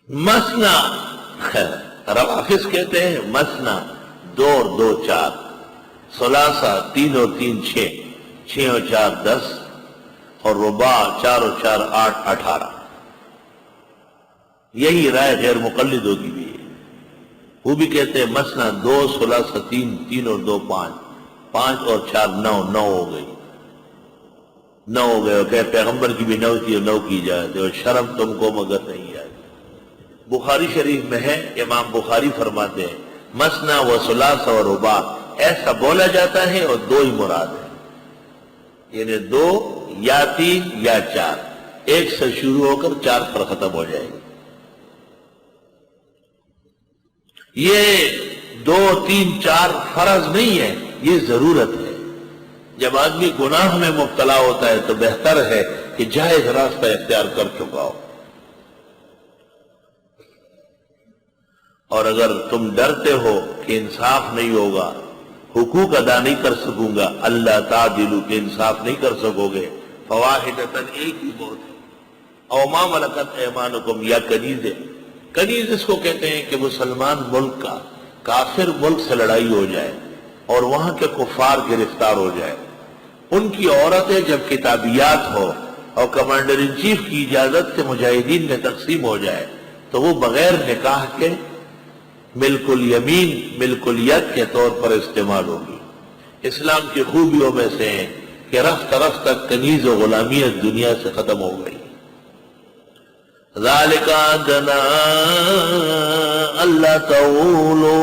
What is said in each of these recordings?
مسنا روافظ کہتے ہیں مسنا 2 اور 2 4، ثلاثہ 3 اور 3 6، 6 اور 4 10، اور رباع 4 اور 4 8 18۔ یہی رائے غیر مقلدوں کی بھی ہے، وہ بھی کہتے ہیں مسنا 2، ثلاثہ 3، 3 اور 2 5، 5 اور 4 9، 9 ہو گئی، 9 ہو گئے، اور کہ پیغمبر کی بھی 9 تھی اور 9 کی جاتی، اور شرم تم کو مگر نہیں آتی۔ بخاری شریف میں ہے، امام بخاری فرماتے ہیں مسنا و ثلاثہ و رباع ایسا بولا جاتا ہے اور 2 ہی مراد ہے، یعنی 2 یا 3 یا 4، 1 سے شروع ہو کر 4 پر ختم ہو جائے گی۔ یہ 2 3 4 فرض نہیں ہے، یہ ضرورت ہے۔ جب آدمی گناہ میں مبتلا ہوتا ہے تو بہتر ہے کہ جائز راستہ اختیار کر چکا ہو، اور اگر تم ڈرتے ہو کہ انصاف نہیں ہوگا، حقوق ادا نہیں کر سکوں گا، اللہ تعدلوا کہ انصاف نہیں کر سکو گے، فواحدۃ ایک ہی بہت ہے، او ما ملکت ایمانکم یا کنیز ہے۔ کنیز اس کو کہتے ہیں کہ مسلمان ملک کا کافر ملک سے لڑائی ہو جائے اور وہاں کے کفار گرفتار ہو جائے، ان کی عورتیں جب کتابیات ہو اور کمانڈر ان چیف کی اجازت سے مجاہدین میں تقسیم ہو جائے تو وہ بغیر نکاح کے ملک الیمین ملک الید کے طور پر استعمال ہوگی۔ اسلام کی خوبیوں میں سے ہے کہ رفتہ رفتہ کنیز و غلامیت دنیا سے ختم ہو گئی۔ ذالک ادنی اللہ تعولوا،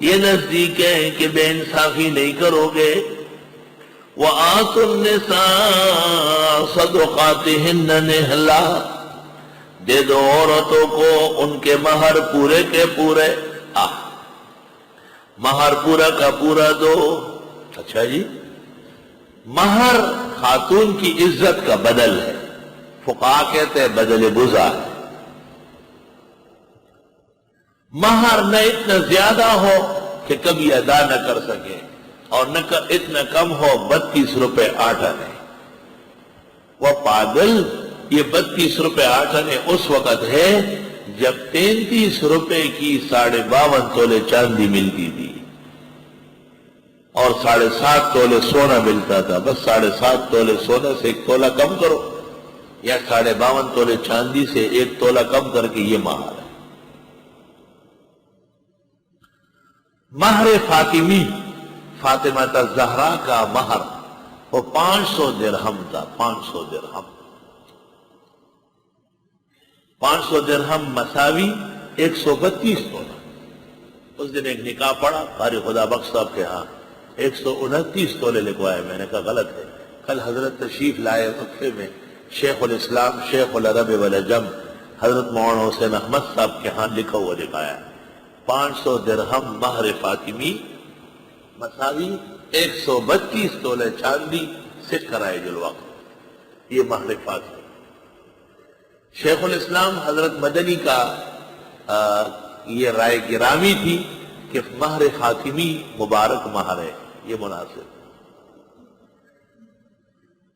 یہ نزدیک ہے کہ بے انصافی نہیں کرو گے۔ وآتوا النساء صدقاتہن نحلا، دے دو عورتوں کو ان کے مہر پورے کے پورے، مہر پورا کا پورا دو۔ اچھا جی، مہر خاتون کی عزت کا بدل ہے، فقہاء کہتے ہیں بدل بزا ہے۔ مہر نہ اتنا زیادہ ہو کہ کبھی ادا نہ کر سکے اور نہ اتنا کم ہو 32 روپے 8 آنے۔ وہ پاگل، یہ 32 روپے 8 آنے اس وقت ہے جب 33 روپے کی 52.5 تولے چاندی ملتی تھی اور 7.5 تولے سونا ملتا تھا۔ بس 7.5 تولے سونا سے 1 تولہ کم کرو یا 52.5 تولے چاندی سے 1 تولہ کم کر کے یہ مہر ہے۔ مہر فاطمی، فاطمہ الزہرا کا مہر وہ 500 درہم تھا، 500 درہم، 500 درہم مساوی 132 تولہ۔ اس دن ایک نکاح پڑا قاری خدا بخش صاحب کے ہاں، 129 تولے لکھوائے، میں نے کہا غلط ہے۔ کل حضرت تشریف لائے وقفے میں شیخ الاسلام شیخ العرب والعجم حضرت مولانا حسین احمد صاحب کے ہاں لکھا ہوا دکھایا، 500 درہم مہر فاطمی مساوی 132 تولے چاندی سے کرائے الوقت، یہ مہر فاطمی۔ شیخ الاسلام حضرت مدنی کا یہ رائے گرامی تھی کہ مہر فاطمی مبارک مہر ہے، یہ مناسب۔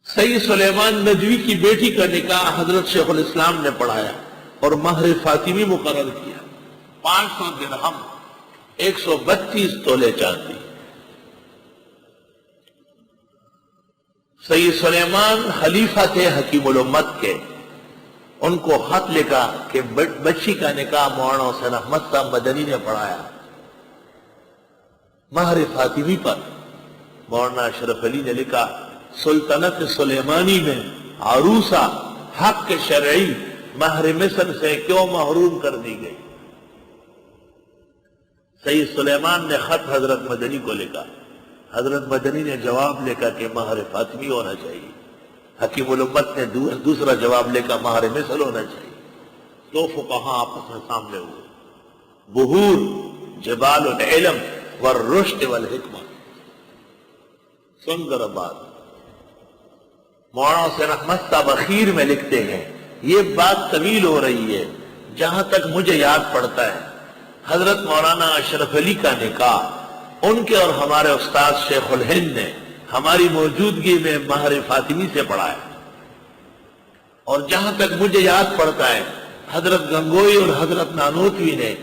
سید سلیمان ندوی کی بیٹی کا نکاح حضرت شیخ الاسلام نے پڑھایا اور مہر فاطمی مقرر کیا، 500 درہم 132 تولے چاندی۔ سید سلیمان خلیفہ تھے حکیم الامت کے، ان کو خط لکھا کہ بچی کا نکاح مولانا حسین احمد صاحب مدنی نے پڑھایا مہر فاطمی پر۔ مولانا اشرف علی نے لکھا سلطنت سلیمانی میں عروسہ حق شرعی مہر مصر سے کیوں محروم کر دی گئی؟ سید سلیمان نے خط حضرت مدنی کو لکھا، حضرت مدنی نے جواب لکھا کہ مہر فاطمی ہونا چاہیے، حکیم الامت نے دوسرا جواب لکھا مہر مصر ہونا چاہیے۔ دو فقہاء آپس میں سامنے ہوئے، بحور جبال العلم والرشد والحکمہ۔ سن ذرا بات، مولانا حسین احمد صاحب اخیر میں لکھتے ہیں، یہ بات طویل ہو رہی ہے، جہاں تک مجھے یاد پڑتا ہے حضرت مولانا اشرف علی کا نکاح ان کے اور ہمارے استاد شیخ الہند نے ہماری موجودگی میں مہر فاطمی سے پڑھایا، اور جہاں تک مجھے یاد پڑتا ہے حضرت گنگوئی اور حضرت نانوتوی نے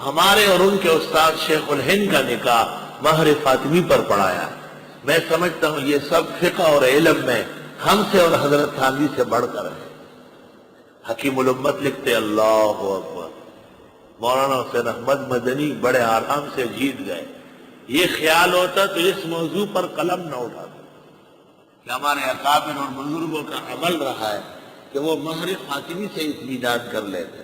ہمارے اور ان کے استاد شیخ الہند کا نکاح مہر فاطمی پر پڑھایا. میں سمجھتا ہوں یہ سب فقہ اور علم میں ہم سے اور حضرت تھانوی سے بڑھ کر ہے. حکیم الامت لکھتے اللہ اکبر. مولانا حسین احمد مدنی بڑے آرام سے جیت گئے. یہ خیال ہوتا تو اس موضوع پر قلم نہ اٹھاتا کہ ہمارے اکابر اور بزرگوں کا عمل رہا ہے کہ وہ مہر فاطمی سے اطمینان کر لیتے.